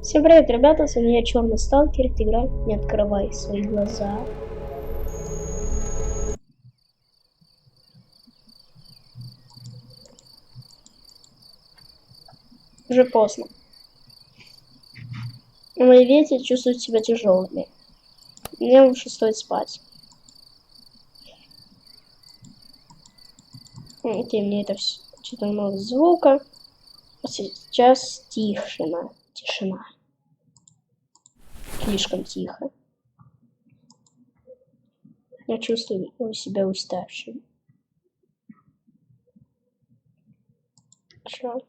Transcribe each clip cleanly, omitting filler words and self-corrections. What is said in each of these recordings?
Всем привет, ребята, с вами я, Черный Сталкер, это игра «Не открывай свои глаза». Уже поздно. Мои вети чувствуют себя тяжелыми. Мне лучше стоит спать. Окей, мне это все что-то много звука. А сейчас тишина. Тишина. Слишком тихо. Я чувствую себя уставшим. Чё?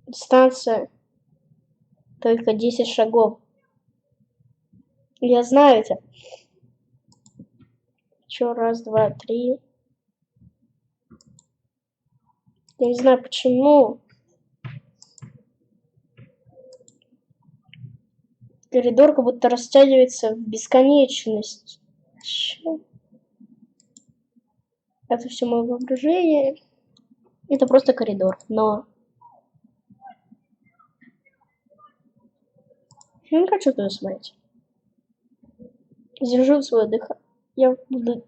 Дистанция только 10 шагов. Я знаю это. Чё, раз, два, три. Я не знаю почему. Коридор как будто растягивается в бесконечность. Чё? Это все мое воображение. Это просто коридор, но... Я не хочу туда смотреть. Держу свое дыхание. Я буду...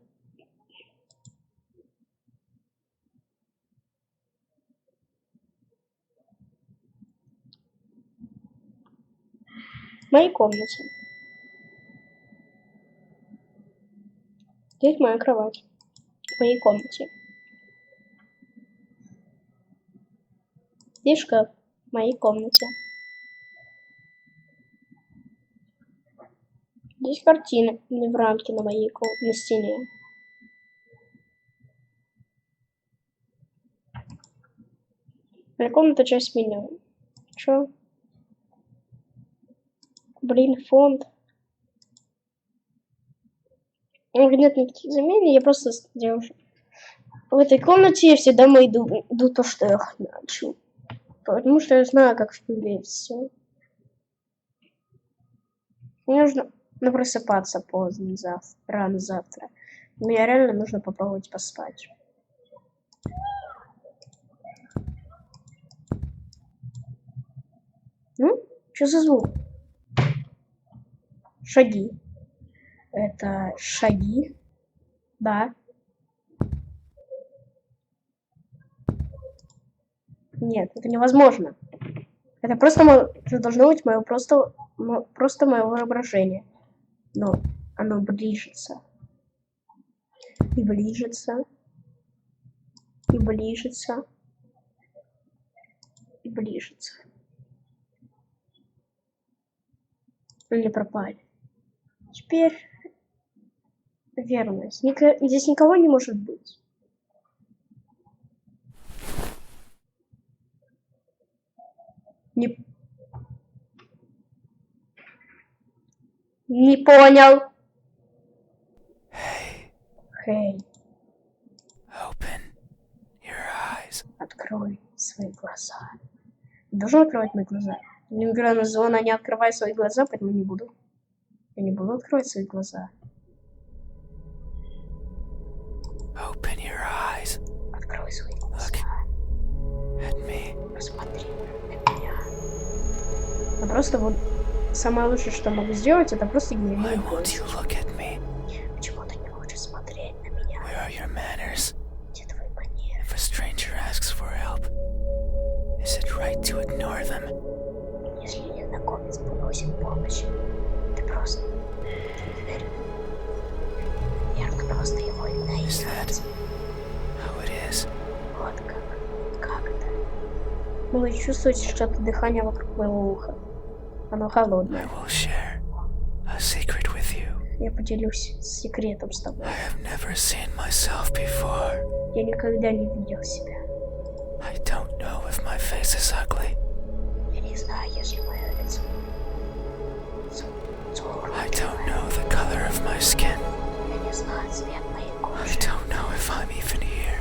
В моей комнате. Здесь моя кровать. В моей комнате. Здесь шкаф. В моей комнате. Здесь картина в рамке на моей на стене. Моя комната часть меня. Чё? Блин, фонд. Нет никаких замений, я просто держу. В этой комнате я всегда иду то, что я хочу. Потому что я знаю, как выглядит все. Мне нужно просыпаться поздно рано завтра. Мне реально нужно попробовать поспать. Ну, что за звук? Шаги. Это шаги. Да. Нет, это невозможно. Это просто это должно быть мое просто мое воображение. Но оно ближется. И ближется. И ближется. И ближется. Они пропали. Теперь верно. Здесь никого не может быть. Не понял. Hey. Open your eyes. Открой свои глаза. Я должен открывать мои глаза. Игра названа «Не открывай свои глаза», поэтому не буду. Я не буду открывать свои глаза. Open your eyes. Открой свои глаза. Look at me. Посмотри на меня. Я просто вот... Самое лучшее, что могу сделать, это просто Why won't you look at me? Почему ты не хочешь смотреть на меня? Where are your manners? Где твои манеры? If a stranger asks for help, is it right to ignore them? Если незнакомец попросит помощи, ты просто... Наверное, просто его Is игнорировать. that how it is? Вот как это? Вы чувствуете что-то дыхание вокруг моего уха. Оно I холодное. will share a secret with you. Я поделюсь секретом с тобой. I have never seen myself before. Я никогда не видел себя. I don't know if my face is ugly. Я не знаю, если мое лицо... I don't know the color of my skin. Я не знаю цвет моей I кожи. don't know if I'm even here.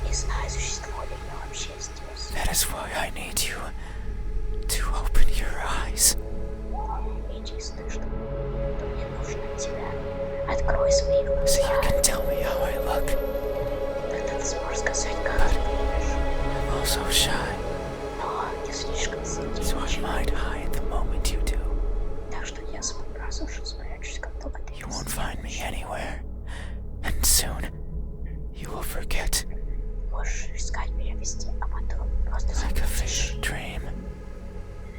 Я не знаю, существую ли я вообще здесь. That is why I need you to open your eyes. Единственное, что мне нужно от тебя. Открой свои глаза. So you can tell me how I look. Тогда ты сможешь сказать, как ты выглядишь. I'm also shy, Но я слишком so I стыдливый. might hide the moment you do. искать меня везде, а потом просто like a fever dream.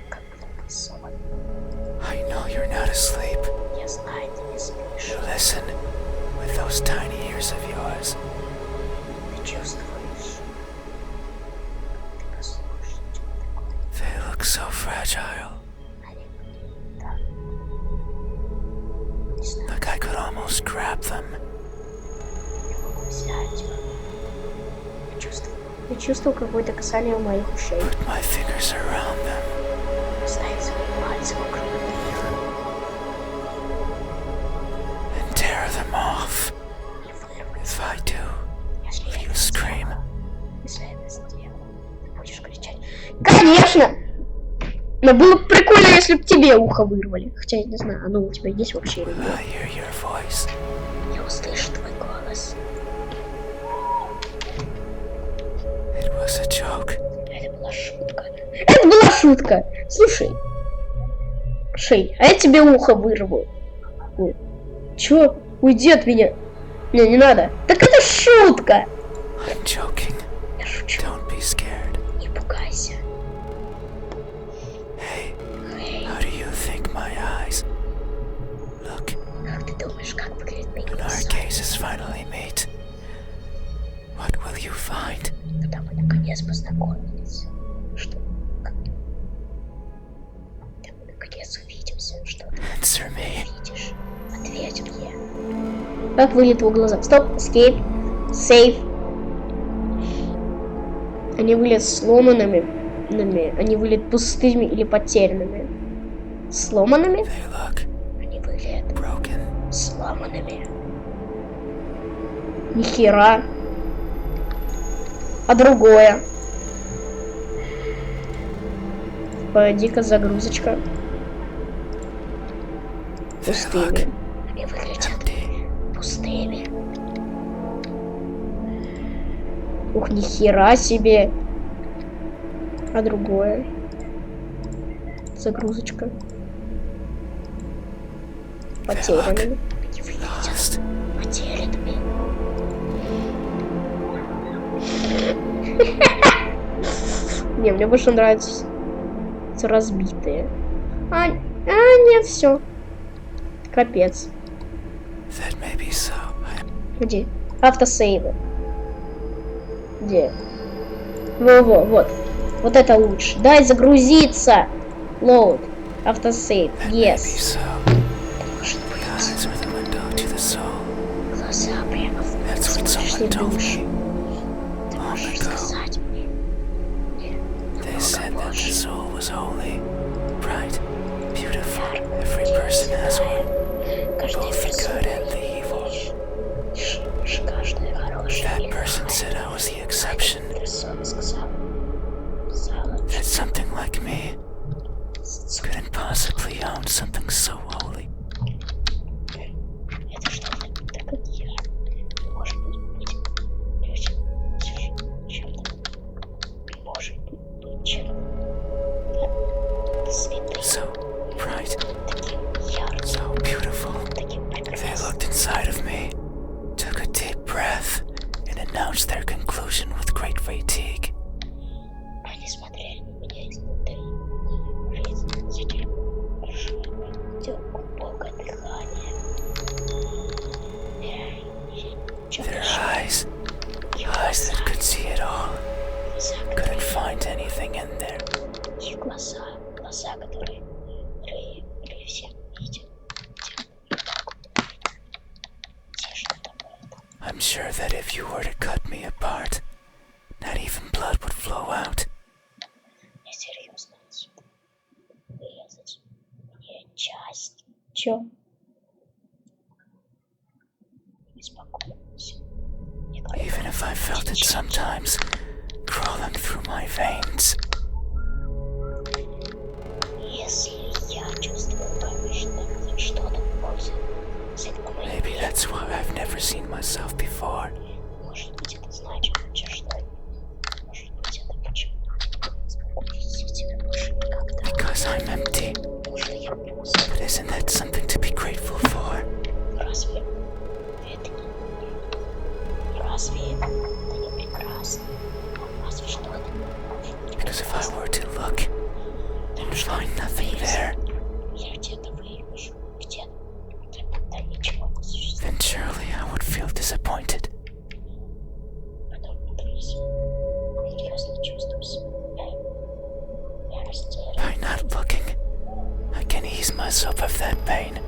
как глупый сон. I know you're not asleep. Я знаю, ты не спишь. You listen with those tiny ears of yours. Ты чувствуешь. Ты послушаешь, что такое. They look so fragile. Они так. Не знаю, Like I could almost grab them. я могу взять их. Я чувствую какое-то касание у моих ушей. Put my fingers around them. Поставить свои пальцы вокруг них. And tear them off. И вырвать. If I do, Если я you это scream. сделаю, если я это сделаю, ты будешь кричать. Конечно! Но было бы прикольно, если бы тебе ухо вырвали. Хотя я не знаю, оно у тебя есть вообще или I нет. hear your voice. Я услышу твой голос. It was a joke. Это была шутка. Это была шутка. Слушай. Шей, а я тебе ухо вырву. Ой. Чё? Уйди от меня. Не надо. Так это шутка. I'm joking. Я шучу. Don't be scared. Не пугайся. Hey, Эй, how do you think my eyes look как ты думаешь, как выглядит мои when our глаза? gaze finally meet? What will you find? Когда мы наконец познакомились. Что? Как? Когда мы наконец увидимся. Что ты Answer me. видишь? Ответь мне. Как выглядят его глаза? Стоп, escape, save. Они выглядят сломанными. Они выглядят пустыми или потерянными. Сломанными? They look Они выглядят broken. сломанными. Нихера. А другое. Пойди-ка загрузочка. They Пустыми. look Они выглядят empty. пустыми. Ух, нихера себе. А другое. Загрузочка. Потерянными. Они выглядят Lost. потерянными. Не, мне больше нравятся разбитые. Нет, все. Капец. That may be so. Где? Автосейвы. Где? Во-во, вот. Вот это лучше. Дай загрузиться. Load. Автосейв. That may be Yes. so. Может The быть. eyes are the window to the soul. Глаза прямо в That's what смысле someone told душ. me Ты long можешь ago. сказать мне. They said that the позже. soul was holy, bright, beautiful. Every person has one, Каждая both the персона good and the evil. каждая хорошая. That person said I was the exception. Персона сказала, That something like me couldn't possibly own something so holy. это что-то так как я. Может быть чем-то. Может быть чем-то. Святым. So bright, Таким ярким. so beautiful. Таким They прекрасным. looked inside of me, took a deep breath, and announced their conclusion with great fatigue. Они смотрели на меня изнутри. Видели глубокое дыхание. Their eyes that could see it all, couldn't find anything in there. Их глаза, которые все видят. Те что-то было. I'm sure that if you were to cut me apart, not even blood would flow out. Я серьезно отсюда. Вырезать мне часть. Чё? Беспокойся. Even if I felt it sometimes, crawling through my veins. Если я чувствую что-то пользу, Maybe that's why I've never seen myself before. может быть, это значит, что может быть, это почему успокоиться тебя больше никогда. Because I'm empty. Потому что я пуст. But isn't that something to be grateful for? Разве это не прекрасно? By not looking, I can ease myself of that pain.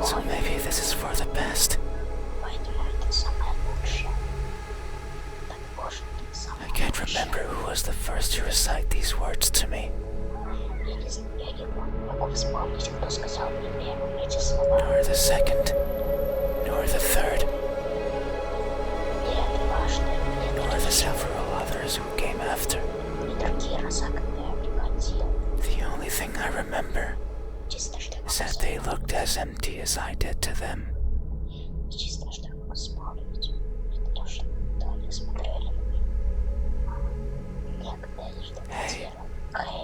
So maybe this is for the best. I can't remember who was the first to recite these words to me. Nor the second, nor the third, nor the several others who came after. The only thing I remember is that they looked as empty as I did to them. Hey,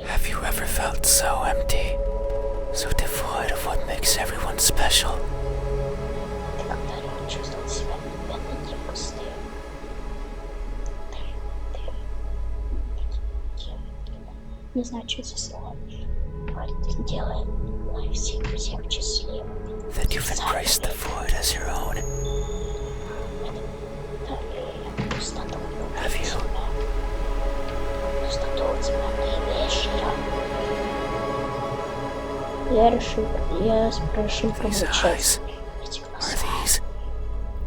have you ever felt so empty? So devoid of what makes everyone special? Не знаю, что это слово. That you've embraced the void as your own? Have you? Я спрошу These eyes, are these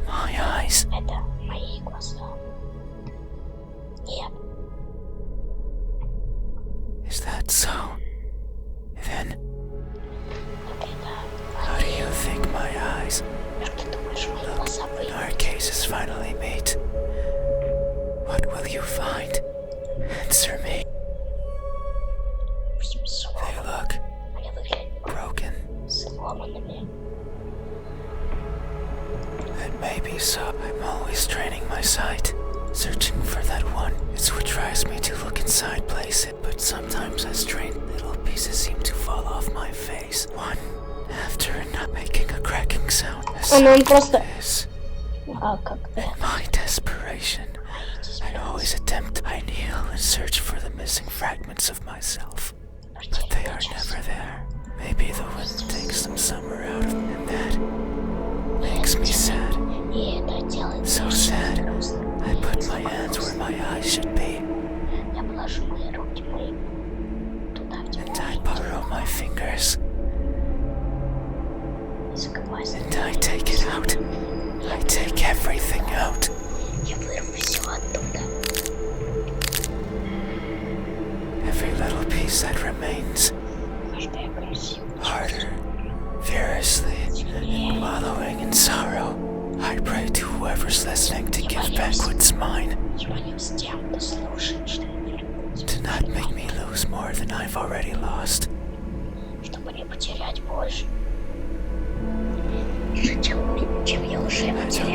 my eyes? Это мои глаза. Нет. Is that so? Then, how do you think my eyes look when our case is finally made? What will you find? Answer me. They look broken. That may be so. I'm always training my sight, searching for that one. It's what drives me to look inside places. But sometimes as trained, little pieces seem to fall off my face, one after another, making a cracking sound. A sound просто... this. А как? In my desperation, I always attempt. I kneel and search for the missing fragments of myself, but they are never there. Maybe the wind takes them somewhere out of me, and that makes me sad. So sad, I put my hands where my eyes should be, and I borrow my fingers, and I take it out. I take everything out. Every little piece that remains, harder, furiously, wallowing in sorrow. I pray to whoever's listening to give back what's mine, to not make me lose more than I've already lost. I don't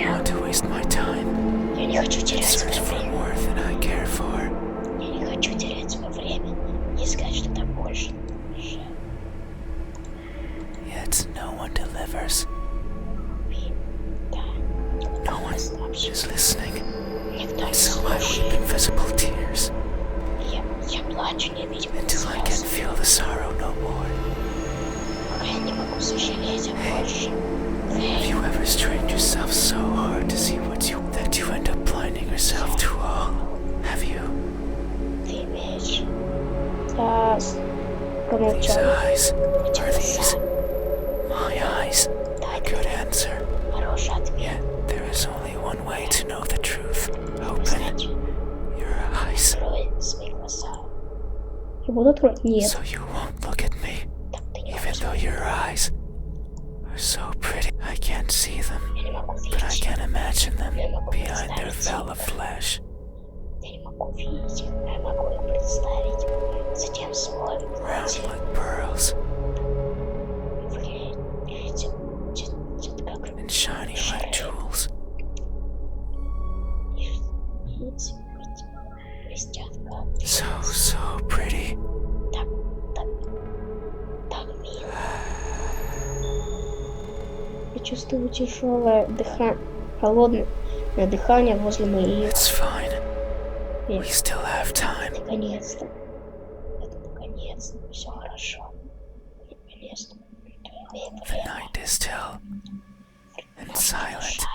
want to waste my time and search for more than I care for. Yet no one delivers. No one is listening. So I weep invisible tears until I can feel the sorrow no more. Have you ever strained yourself so hard to see what you that you end up blinding yourself to all? Have you? These eyes, are these my eyes? A good answer. Yet there is only one way to know the truth. Open your eyes. So you won't look at me, even though your eyes are so pretty. I can't see them, but I can imagine them behind their veil of flesh. Round like pearls, and shiny like jewels. So pretty. Я чувствую тяжелое дыхание, холодное дыхание возле моих. It's fine. We still have time. Наконец-то. Это наконец-то. Все хорошо. Наконец-то. The night is still and silent.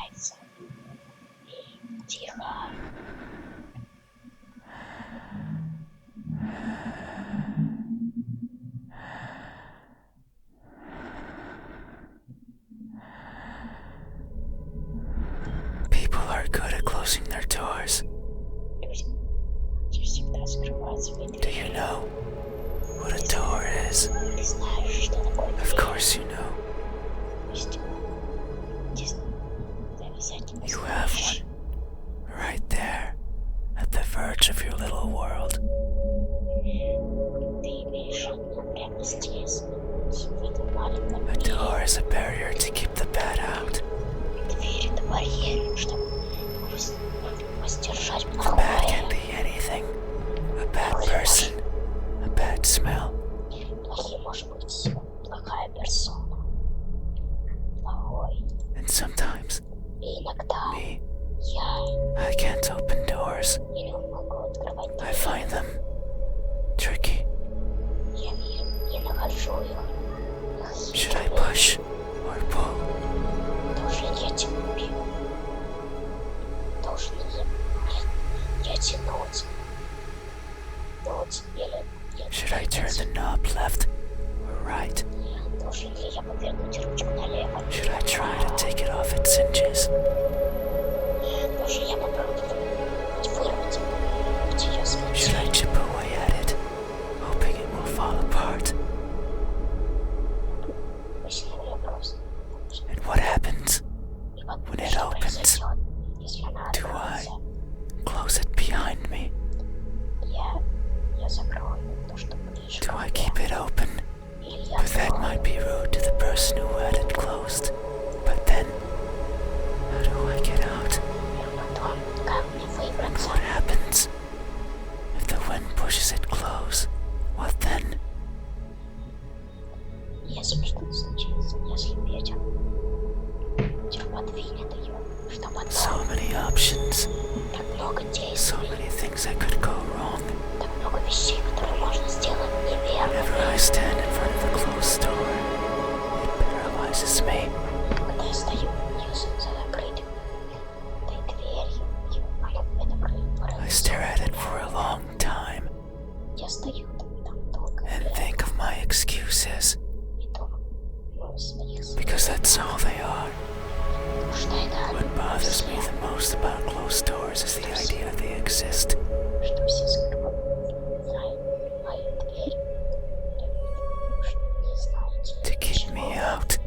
are good at closing their doors. Люди всегда закрывают свои Do двери. you know what a door is? Ты знаешь, что такое Of дверь? course you know. Пусть ты обязательно You have знаешь. one. Right there. At the verge of your little world. Ты имеешь одну прямо здесь, в этом маленьком A мире. door is a barrier to keep the bad out. Дверь — это барьер, чтобы воздержать The bad can плохое. be anything. A bad person. A bad smell. Плохим может быть все. Плохая персона. Плохой. And sometimes, И иногда me, я I can't open doors. не могу открывать I двери. find them tricky. Я нахожу их. Should I push or pull? Должен я тянуть? Должен я тянуть? Или Should I turn the knob left or right? должен ли я повернуть ручку налево? Should I try to take it off its hinges? Должен я попробовать вырвать ее с Should I chip away at it, hoping it will fall apart? Обычный вопрос. And what happens И вот when it что opens? произойдет, если она Do I откроется? close it behind me? Я закрою то, что ближе Do ко I мне. keep it open? Или я But that открою. might be rude to the person who had it closed. But then, how do I get out? И потом, как мне выбраться? What happens if the wind pushes it close? What then? Если что-то случится, если ветер подвинет ее, что потом? So many options. Так много So действий, many things that could go wrong. так много вещей, которые можно сделать неверно. Whenever I stand in front of a closed door, it paralyzes me. Когда я стою за закрытой дверью, I stare at it for a long time я стою там долго and think of my excuses, и думаю о своих because that's all they are. потому что это What bothers me the most about closed doors is the idea they exist. что все закрывают мои двери, потому что не знаете, To keep me out.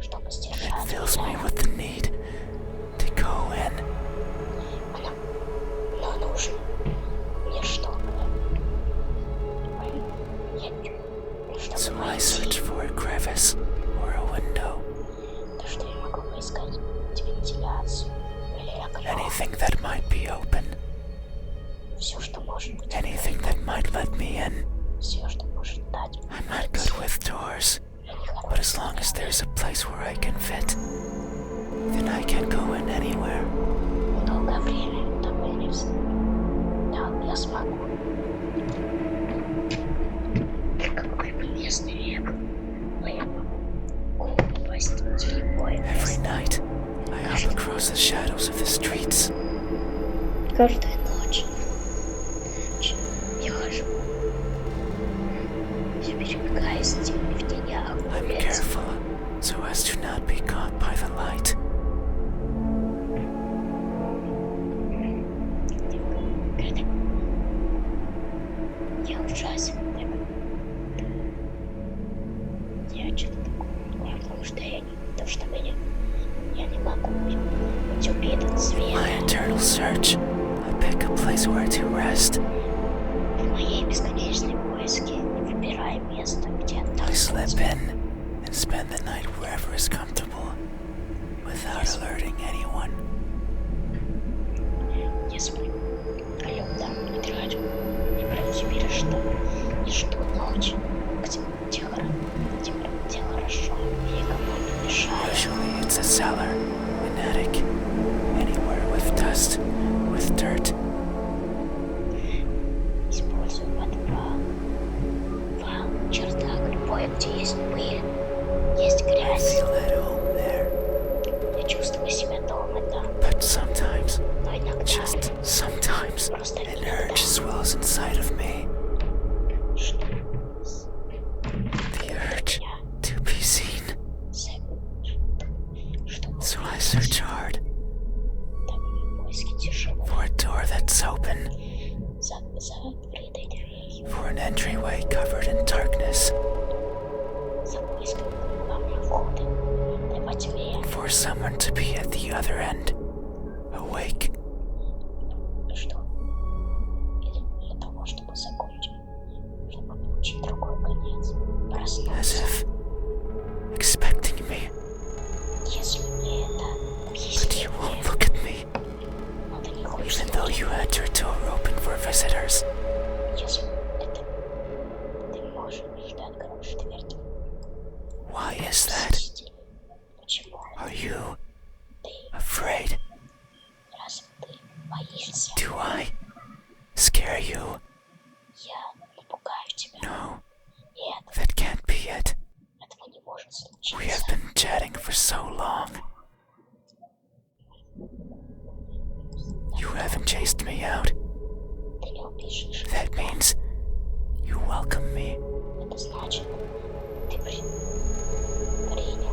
чтобы It сдержать fills me меня. with the need to go in. Но нужен мне чтобы So I search for a crevice or a window. то, что я могу поискать вентиляцию или окно. Anything that might be open. Все, что может быть Anything that might let me in. все, что может дать мне I'm not good with doors, but as long as there's a place where I can fit, then I can go in anywhere. долгое время там были все. Да, я смогу. Какой бы местный не был, но я могу попасть в любое Every место. night, I hop across the shadows of the streets. Каждую ночь я хожу, все перебегая с теми в тенях I'm улиц. careful so as to not be caught by the light. Я ужасен. Я что-то такое, потому что я не могу быть убитым My зверем. eternal search, I pick a place where to rest. В моей бесконечной поиске, не выбирая место, где I slip отдохнуть. in and spend the night wherever is comfortable, without alerting anyone. Я сплю, лёг там и трачу, и прочь что и жду ночи, где хорошо, и никому не мешаю. Usually it's a cellar, an attic, anywhere with dust, with dirt. Использую подвал, чердак, любое, где есть пыль, есть I грязь. feel at home there, Я чувствую себя дома там, but sometimes, но иногда just sometimes, просто an иногда urge swells inside of me. что The urge to be seen. чтобы So I search hard, door that's open. Закрытой дверью. For an entryway covered in darkness. За поиском главного входа. Во тьме. For someone to be at the other end. Awake. Что? Или для того, чтобы закончить. Чтобы получить другой конец. As Проснуться. if expecting me. Если мне это But объяснить, you won't look at me. но ты не хочешь Even though you had your door open for visitors. Если это ты можешь, что откроешь дверь. Why is that? Почему Are you ты, afraid? раз ты боишься, Do I scare you? я напугаю тебя. No, Нет, that can't be it. этого не может We have случиться. been chatting for so long. You haven't chased me out. Ты не убежишь. That means you welcome me. Это значит, ты принял меня.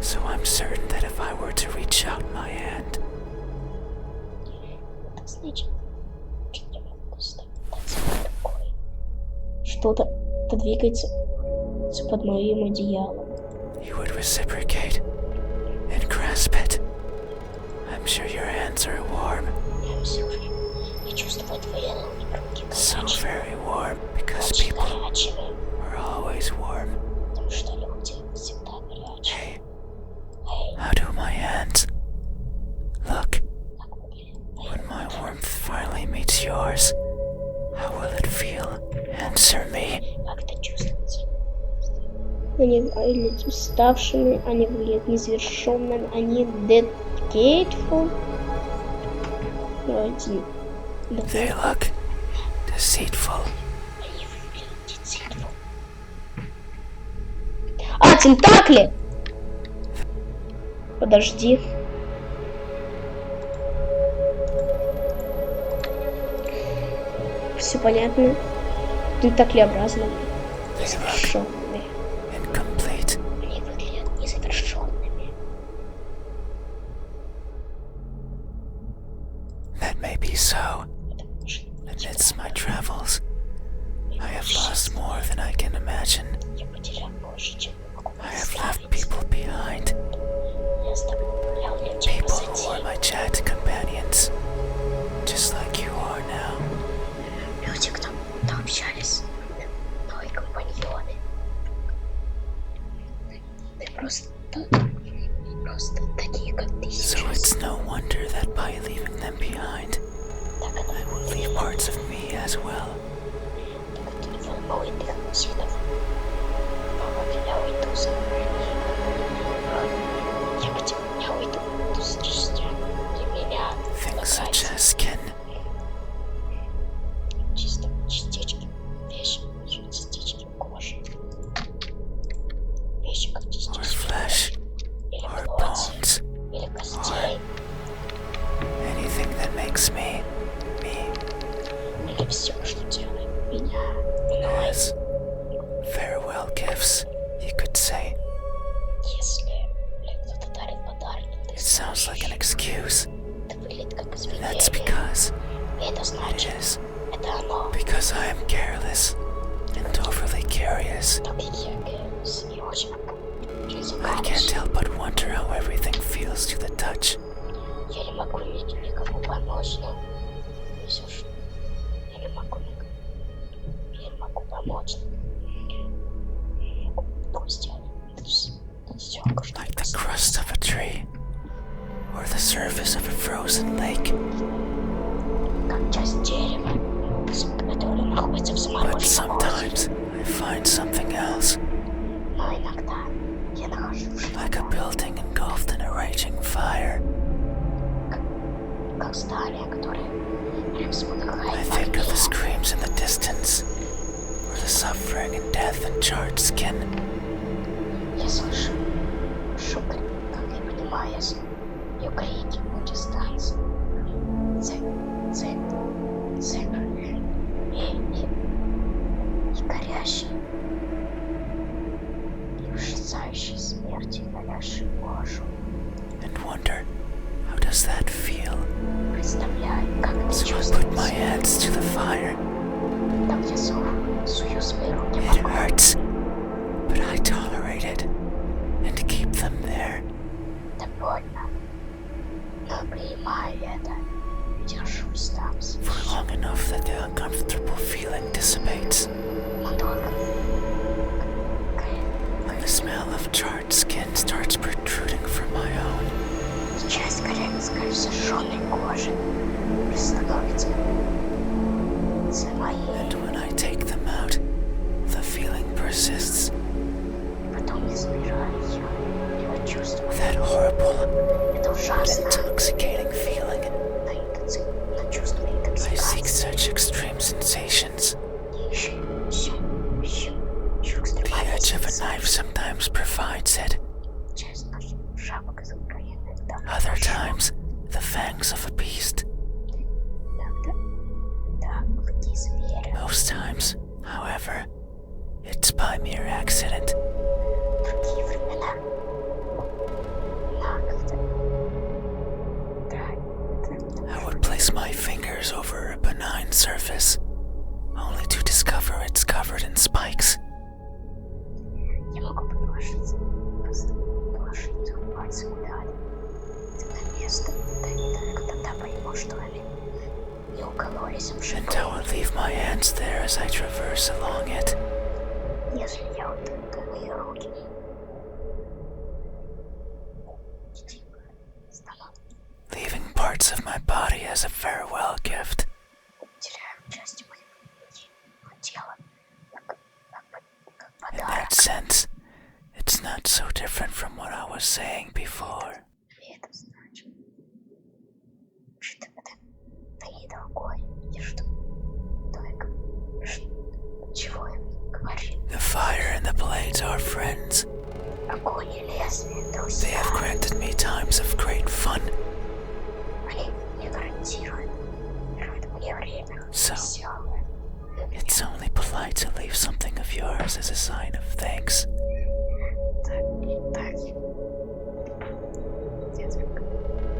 So I'm certain that if I were to reach out my hand, Это значит, что я могу стать рукой. Что-то двигается под моим одеялом. you would reciprocate and grasp it. I'm sure your hands are warm. Я все же, я чувствую твои руки So горячие. very warm because Очень people горячими. are always warm. Потому что люди всегда горячие. Hey, Эй, how do my hands look как выглядит твои when my warmth finally meets yours? How will it feel? Answer me. Как это чувствуется? Они выглядят уставшими, они выглядят незавершенными, они dedicateful. Давайте. They look deceitful. Они выглядят deceitful. А, тентакли! Подожди. Все понятно. Тентаклеобразные. They look Незавершенными. incomplete. Они выглядят незавершенными. That may be so. Это может быть Amidst my правда. travels, I have lost more than I can imagine. Я потерял больше, чем я могу I have left представить. people behind. Я оставлял людей People who were позади. my chat companions. Just like you are now. Люди, кто общались, мои компаньоны. Ты просто такие, как ты So сейчас. it's no wonder that by leaving them behind, Так это I will leave parts of me as well. так это волнует их сильно. Я уйду за я уйду с частью. Для меня Things such as skin, чисто частички. Вещи, частички кожи. Вещи, как or частички. flesh, Или or плоти, bones. или костей. Anything that makes me, me. Или все, что делает меня мной. As farewell gifts, you could say. Если кто-то дарит подарок, ты It sounds like an excuse. это выглядит как That's извинение. because И это it значит, is. это оно. Because I am careless and overly curious. Так как я каюсь и очень I can't загадываюсь. help but wonder how everything feels to the touch. Я не могу никому помочь, но все же я не могу помочь. Могу сделать все, что Like the crust of a tree or the surface of a frozen lake. как часть дерева, которое находится в But замороженном озере. sometimes I find something else, Но иногда я нахожу like a building engulfed in a raging fire. как здание, которое I вспыхает в think of the огне. screams in the distance, or the suffering and death in charred skin. Я слышу шум, как я понимаю, ее крики на дистанции. Цепь. И горящий, и ужасающий смертью наляжший кожу. And wonder, how does that feel? Представляю, как это So hands to the fire. Там я сую свои руки в It огонь. hurts, but I tolerate it and keep them there. Это больно. Но принимаю это. Держусь там. For long enough that the uncomfortable feeling dissipates. When the smell of charred skin starts protruding from my own. Часть сожженной кожи становится моей. And when I take them out, the feeling persists. Потом я забираю ее. Я чувствую. That horrible, Это ужасно. intoxicating feeling. На чувство I seek интоксикации. such extreme sensations. The edge of a knife sometimes provides it. Other times, the fangs of a beast. Most times, however, it's by mere accident. I would place my fingers over a benign surface, only to discover it's covered in spikes. Я могу положить пальцы куда-то. Это место, тогда пойму, что они не укололись And обжигой. I would leave my hands there as I traverse along it. Если я вот мои руки Leaving parts of my body as a farewell gift. теряю части моего тела, как In подарок. that sense, it's not so different from what I was saying before. И это значит, что это не другое. И что только чего я говорю. The fire and the blades are friends. Огонь и лезвие, They друзья. have granted me times of great fun. Они мне гарантируют мне время So, веселое. it's only polite to leave something of yours as a sign of thanks. Так. Я только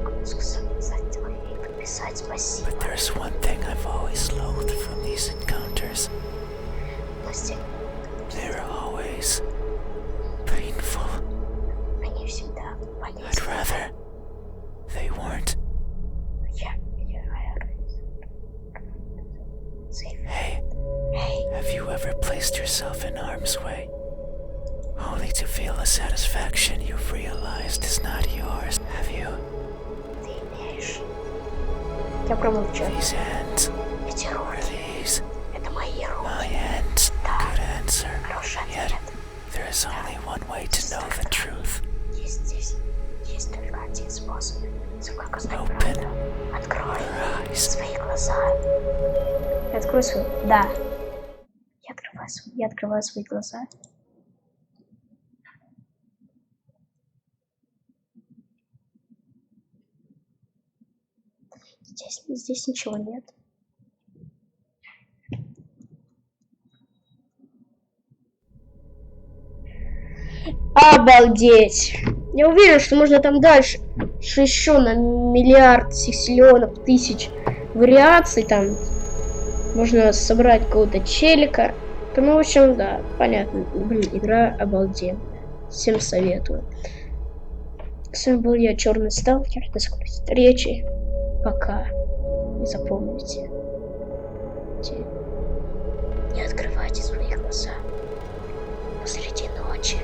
могу сказать и подписать спасибо. But there's one thing I've always loathed from these encounters. Пусть They're always painful. они всегда I'd болезненны. rather they weren't. Hey, Эй, have you ever placed yourself in harm's way? Only to feel a satisfaction you've realized is not yours, have you? ты имеешь. Я промолчу. These hands, Эти are руки, these это мои руки. my hands? Good answer. Хороший Yet, ответ. there is only one way to know the truth. Есть только один способ. Сколько знать Open правду. Открой your eyes. свои глаза. Я открою свои. Да. Я открываю свои глаза. Здесь ничего нет. Обалдеть! Я уверен, что можно там дальше еще на миллиард сексиллионов тысяч вариаций там. Можно собрать какого-то челика. Ну, в общем, да, понятно. Блин, игра обалденная. Всем советую. С вами был я, Черный Сталкер. До скорой встречи. Пока. И запомните. Не открывайте свои глаза посреди ночи.